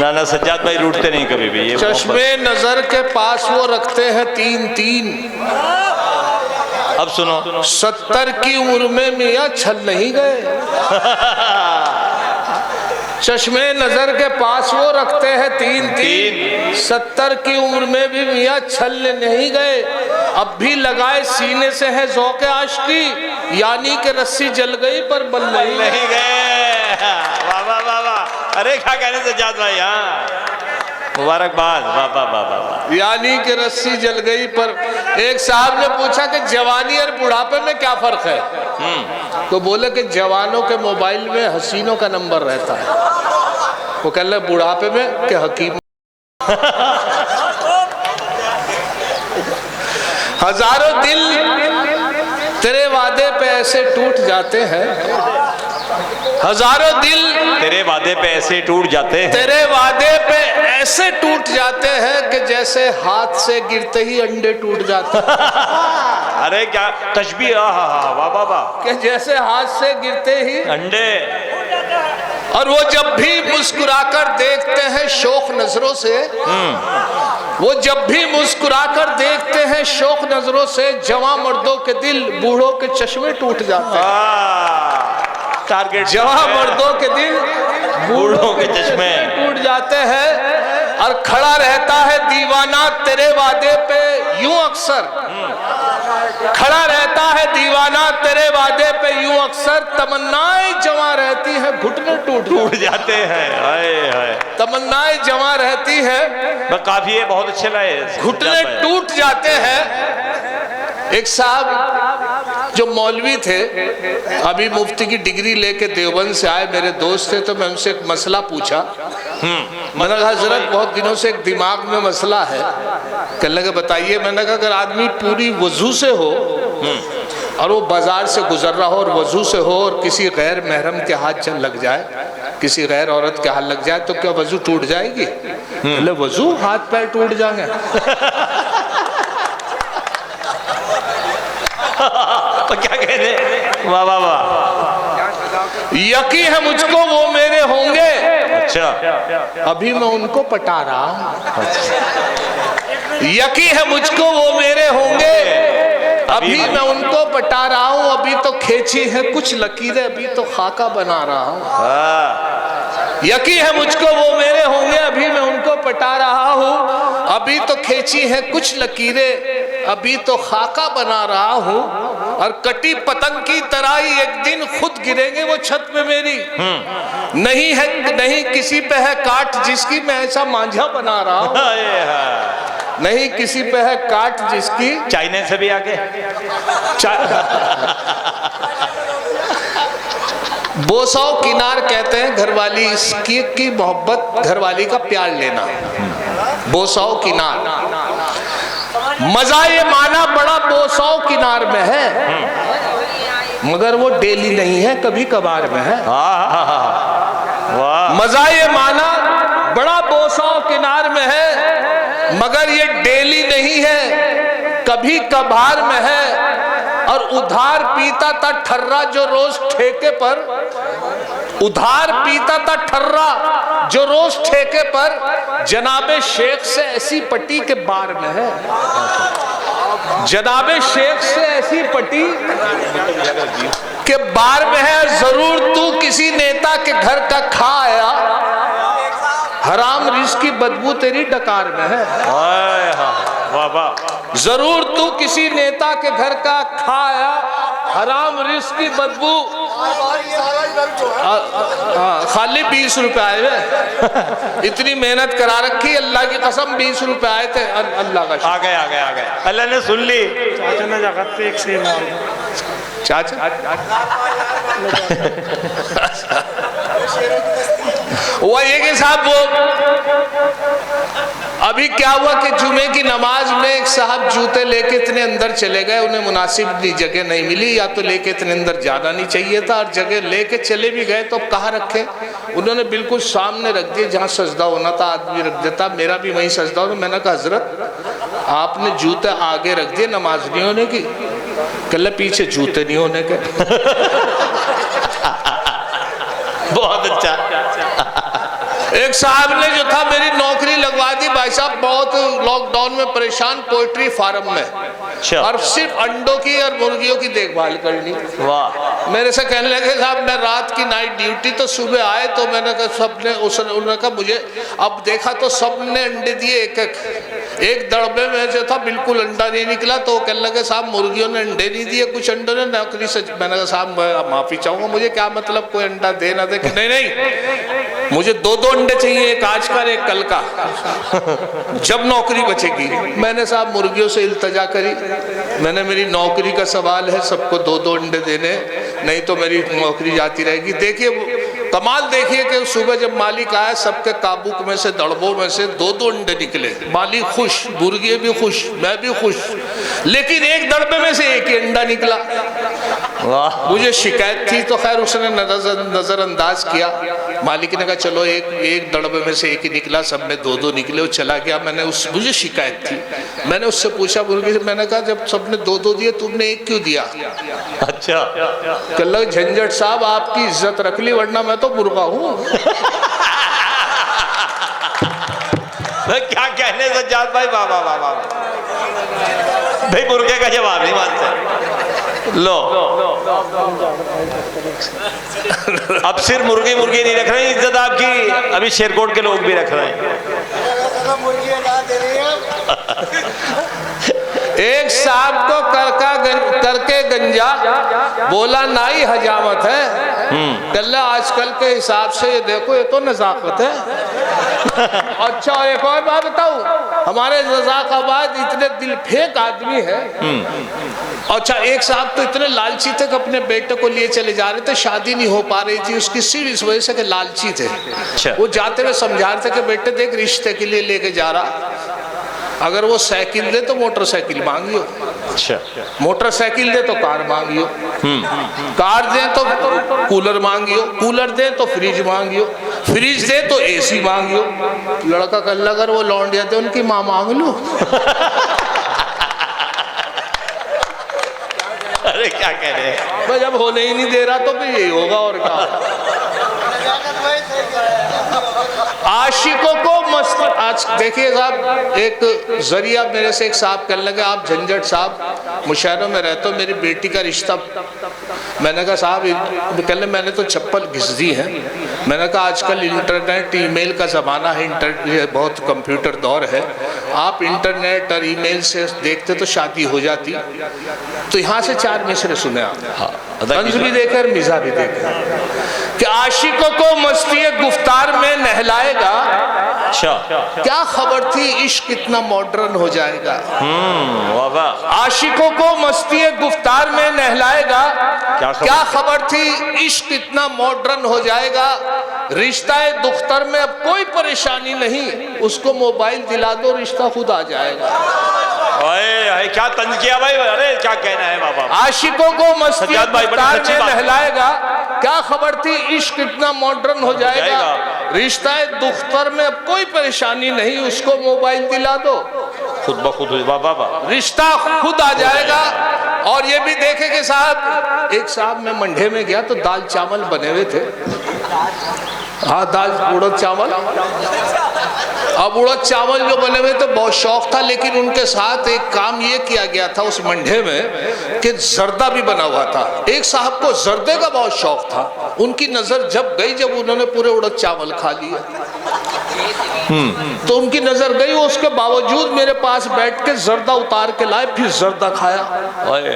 ना ना सज्जाद भाई रूठते नहीं कभी भी। ये चश्मे नजर के पास वो रखते हैं 3-3। अब सुनो, 70 की उम्र में मियाँ छल नहीं गए। चश्मे नजर के पास वो रखते हैं 3-3। 70 की उम्र में भी मियाँ छल नहीं गए। अब भी लगाए सीने से है ज़ौक़े आशिकी, यानी कि रस्सी जल गई पर बल नहीं गए। वाह वाह वाह वाह। अरे क्या कहने सज्जाद भाई, हाँ मुबारकबाद। वाह वाह वाह वाह। यानी कि रस्सी जल गई पर। एक साहब ने पूछा कि जवानी और बुढ़ापे में क्या फर्क है? तो बोले कि जवानों के मोबाइल में हसीनों का नंबर रहता है। वो कह रहे बुढ़ापे में कि हकीम। हजारों दिल तेरे वादे पे ऐसे टूट जाते हैं। हजारों दिल तेरे वादे पे ऐसे टूट जाते हैं। तेरे वादे पे ऐसे टूट जाते हैं कि जैसे हाथ से गिरते ही अंडे टूट जाते हैं। अरे क्या तशबीह, वाह वाह वाह। कि जैसे हाथ से गिरते ही अंडे। और वो जब भी मुस्कुराकर देखते हैं शौक नजरों से, वो जब भी मुस्कुराकर देखते हैं शौक नजरों से, जवां मर्दों के दिल बूढ़ों के चश्मे टूट जाते हैं। टारगेट, जवां मर्दों के दिल बूढ़ों के चश्मे टूट जाते हैं। और खड़ा रहता है दीवाना तेरे वादे पे यूं अक्सर, खड़ा रहता है दीवाना तेरे वादे पे यूं अक्सर, तमन्नाएं जवां रहती है घुटने टूट जाते हैं। हाय हाय, तमन्नाएं जवां रहती है, काफी है, बहुत अच्छे लाए, घुटने टूट जाते हैं। एक साहब जो मौलवी थे, अभी मुफ्ती की डिग्री लेके देवबंद से आए, मेरे दोस्त थे, तो मैं उनसे एक मसला पूछा। मैंने कहा हजरत बहुत दिनों से एक दिमाग में मसला है। कहने लगे बताइए। मैंने कहा अगर आदमी पूरी वजू से हो और वो बाजार से गुजर रहा हो और वजू से हो और किसी गैर महरम के हाथ चल लग जाए, किसी गैर औरत के हाथ लग जाए, तो क्या वजू टूट जाएगी? बोले वजू हाथ पैर टूट जाएंगे। क्या कह रहे? वाह वाह वाह। यकीन है मुझको वो मेरे होंगे। अच्छा, अभी मैं उनको पटा रहा हूं। यकीन है मुझको वो मेरे होंगे, अभी मैं उनको पटा रहा हूं। अभी तो खींची है कुछ लकीरें, अभी तो खाका बना रहा हूं। यकीन है मुझको वो मेरे होंगे, अभी मैं उनको पटा रहा हूं। अभी तो खींची है कुछ लकीरें, अभी तो खाका बना रहा हूं। और कटी पतंग की तरह ही एक दिन खुद गिरेंगे वो छत पे मेरी। नहीं है, नहीं किसी पे है काट जिसकी मैं ऐसा मांझा बना रहा हूं। नहीं किसी पे है काट जिसकी। चाइना से भी आगे। बोसाओ किनार कहते हैं घरवाली इसकी की मोहब्बत, घरवाली का प्यार लेना। बोसाओ किनार, मजा ये माना बड़ा बोसाओ किनार में है, मगर वो डेली नहीं है, कभी कभार में है। मजा ये माना बड़ा बोसाओ किनार में है, मगर ये डेली नहीं है, कभी कभार में है। और उधार पीता था ठर्रा जो रोज ठेके पर, उधार पीता था ठर्रा जो रोज ठेके पर, जनाबे शेख से ऐसी पट्टी के बार में है। जनाबे शेख से ऐसी पट्टी के बार में है। जरूर तू किसी नेता के घर का खा आया, हराम रिस्क की बदबू तेरी डकार में है। जरूर तू किसी नेता के घर का खाया, हराम रिस्क की बदबू। खाली 20 रुपए आए हुए। इतनी मेहनत करा रखी, अल्लाह की कसम 20 रुपए आए थे। अल्लाह का आ गए अल्लाह ने सुन ली। चाचा हुआ ये कि साहब वो अभी क्या हुआ कि जुमे की नमाज में एक साहब जूते लेके इतने अंदर चले गए, उन्हें मुनासिब जगह नहीं मिली, या तो लेके इतने अंदर जाना नहीं चाहिए था, और जगह लेके चले भी गए तो कहाँ रखे? उन्होंने बिल्कुल सामने रख दिए, जहाँ सजदा होना था आदमी रख देता। मेरा भी वहीं सजदा हो। मैंने कहा हजरत आपने जूते आगे रख दिए, नमाज नहीं होने की? कल पीछे जूते नहीं होने के। बहुत अच्छा। एक साहब ने जो था मेरी नौकरी लगवा दी भाई साहब, बहुत लॉकडाउन में परेशान, पोल्ट्री फार्म में, और सिर्फ अंडों की और मुर्गियों की देखभाल करनी। वाह। मेरे से कहने लगे साहब मैं रात की नाइट ड्यूटी, तो सुबह आए तो मैंने कहा सबने, उन्होंने कहा मुझे, अब देखा तो सबने अंडे दिए एक दड़बे में जो था बिल्कुल अंडा नहीं निकला। तो कहने लगे साहब मुर्गियों ने अंडे नहीं दिए, कुछ अंडों ने नौकरी से। मैंने कहा साहब मैं माफी चाहूंगा, मुझे क्या मतलब कोई अंडा दे ना दे। नहीं, मुझे 2-2 अंडे चाहिए, एक आज का एक कल का, जब नौकरी बचेगी। मैंने साहब मुर्गियों से इल्तजा करी, मैंने मेरी नौकरी का सवाल है, सबको 2-2 अंडे देने, नहीं तो मेरी नौकरी जाती रहेगी। देखिए कमाल, देखिए कि सुबह जब मालिक आया सबके काबूक में से, दड़बों में से 2-2 अंडे निकले। मालिक खुश, मुर्गी भी खुश, मैं भी खुश, लेकिन एक दड़बे में से एक ही अंडा निकला। मुझे शिकायत थी तो खैर उसने नजरअंदाज किया। मालिक ने कहा चलो एक दड़बे में से एक ही निकला, सब में 2-2 निकले, वो चला गया। मुझे शिकायत थी, मैंने उससे पूछा मुर्गी से, मैंने कहा जब सबने 2-2 दिए तुमने एक क्यों दिया? अच्छा। कल झंझट साहब आपकी इज्जत रख ली, वरना मैं तो मुर्गा हूँ। क्या कहने सज्जाद भाई, वाह वाह वाह वाह भाई, मुर्गे का जवाब नहीं मानते। लो अब सिर्फ मुर्गी नहीं रख रहे हैं, इज्जत आपकी अभी शेरकोट के लोग भी रख रहे हैं। एक साहब को करके गंजा बोला नाई हजामत है। कल्ला आजकल के हिसाब से ये देखो, ये तो नजाकत है। अच्छा, और एक और बात बताऊं, हमारे रज़ाकाबाद इतने दिल फेंक आदमी है। अच्छा, एक साहब तो इतने लालची थे कि अपने बेटे को लिए चले जा रहे थे, शादी नहीं हो पा रही थी उसकी, सिर्फ इस वजह से कि लालची थे। वो जाते हुए समझा रहे थे कि बेटे देख रिश्ते के लिए लेके जा रहा, अगर वो साइकिल दे तो मोटरसाइकिल मांगियो, अच्छा, मोटरसाइकिल दे तो कार मांगियो, कार दे तो कूलर मांगियो, कूलर दे तो फ्रिज मांगियो, फ्रिज दे तो एसी मांगियो। लड़का कल अगर वो लौंडिया दे उनकी माँ मांग लो। अरे क्या कह रहे हैं भाई, जब होने ही नहीं दे रहा तो फिर यही होगा और क्या। आशिकों को मस्त, आज देखिए साहब, एक जरिया मेरे से एक साहब कहने लगे आप झंझट साहब मुशायरों में रहते हो, मेरी बेटी का रिश्ता। मैंने कहा साहब, कहने मैंने तो चप्पल घिस दी है। मैंने कहा आजकल इंटरनेट ईमेल का ज़माना है, इंटरनेट बहुत कंप्यूटर दौर है, आप इंटरनेट और ईमेल से देखते तो शादी हो जाती। तो यहाँ से 4 मिसरे सुने आप, तंज भी देखे और मिज़ा भी देखे कि आशिकों को मस्ती गुफ्तार में नहलाएगा। अच्छा, क्या खबर थी इश्क कितना मॉडर्न हो जाएगा। वाह वाह। आशिकों को मस्ती गुफ्तार में नहलाएगा, क्या खबर थी इश्क कितना मॉडर्न हो जाएगा। रिश्ता दुख्तर में अब कोई परेशानी नहीं, उसको मोबाइल दिला दो रिश्ता खुद आ जाएगा। ओए क्या तंज किया भाई, अरे क्या कहना है बाबा। आशिकों को मस्ती गुफ्तार में नहलाएगा, क्या खबर थी इश्क कितना मॉडर्न हो जाएगा। रिश्ता दुख्तर में अब कोई परेशानी नहीं, उसको मोबाइल दिला दो खुद ब खुद बाबा रिश्ता खुद आ जाएगा। और ये भी देखे कि साहब, एक साहब मैं मंडे में गया तो दाल चावल बने हुए थे। हाँ, दाल उड़द चावल। अब उड़द चावल जो बने हुए तो बहुत शौक था, लेकिन उनके साथ एक काम ये किया गया था उस मंडे में कि जर्दा भी बना हुआ था। एक साहब को जर्दे का बहुत शौक था, उनकी नजर जब गई, जब उन्होंने पूरे उड़द चावल खा लिए तो उनकी नजर गई, वो उसके बावजूद मेरे पास बैठ के जर्दा उतार के लाए, फिर जर्दा खाया।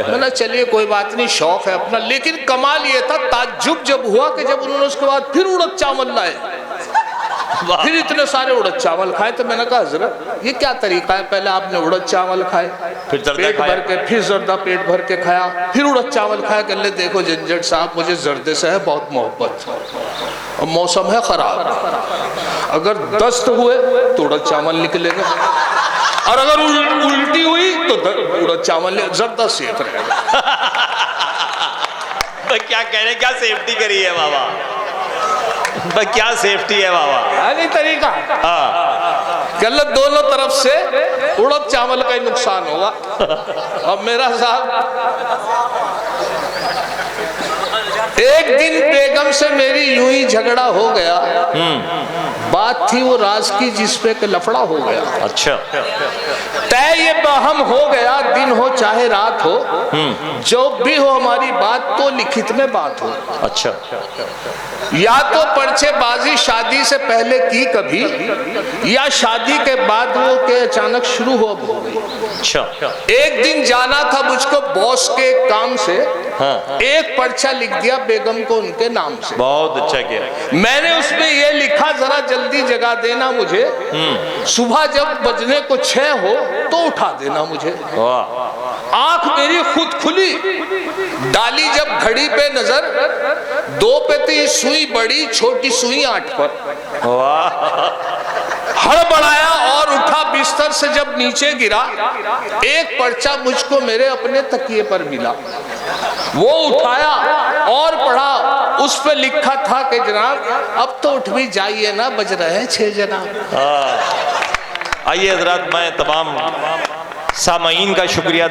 मैंने चलिए कोई बात नहीं, शौक है अपना। लेकिन कमाल ये था, ताज्जुब जब हुआ कि जब उन्होंने उसके बाद फिर उड़द चावल लाए, फिर इतने सारे उड़द चावल खाए। तो मैंने कहा हजरत ये क्या तरीका है, पहले आपने उड़द चावल खाए, फिर पेट भर के, फिर जर्दा पेट भर के खाया, फिर उड़द चावल खाया। कह ले देखो झंझट साहब, मुझे जर्दे से है बहुत मोहब्बत, और मौसम है खराब, अगर दस्त हुए तो उड़द चावल निकलेगा, और अगर उल्टी हुई तो उड़द चावल जर्दा सेफ रहेगा। क्या कह रहे, क्या सेफ्टी करी है बाबा, क्या सेफ्टी है बाबा। नहीं तरीका, गलत दोनों तरफ से उड़द चावल का ही नुकसान होगा। अब मेरा साहब एक दिन बेगम से मेरी यूं ही झगड़ा हो गया। बात थी वो राज की जिसपे के लफड़ा हो गया। अच्छा। तय ये बहम हो गया, दिन हो चाहे रात हो, जो भी हो हमारी बात तो लिखित में बात हो। अच्छा। या तो पर्चेबाजी शादी से पहले की कभी, या शादी के बाद वो के अचानक शुरू हो गई। अच्छा। एक दिन जाना था मुझको बॉस के काम से। हाँ। एक पर्चा लिख दिया बेगम को उनके नाम से। बहुत अच्छा किया। मैंने उसमें ये लिखा जरा जल्दी जगा देना मुझे, सुबह जब बजने को 6 हो तो उठा देना मुझे। वाह। आंख मेरी खुद खुली, डाली जब घड़ी पे नजर, 2 पे थी सुई बड़ी, छोटी सुई 8 पर। वाह। हड़बड़ाया और उठा बिस्तर से जब नीचे गिरा, एक पर्चा मुझको मेरे अपने तकिए पर मिला। वो उठाया और पढ़ा, उस पे लिखा था कि जनाब अब तो उठ भी जाइए ना, बज रहे हैं 6 जनाब। आइए हजरात, मैं तमाम सामाईन का शुक्रिया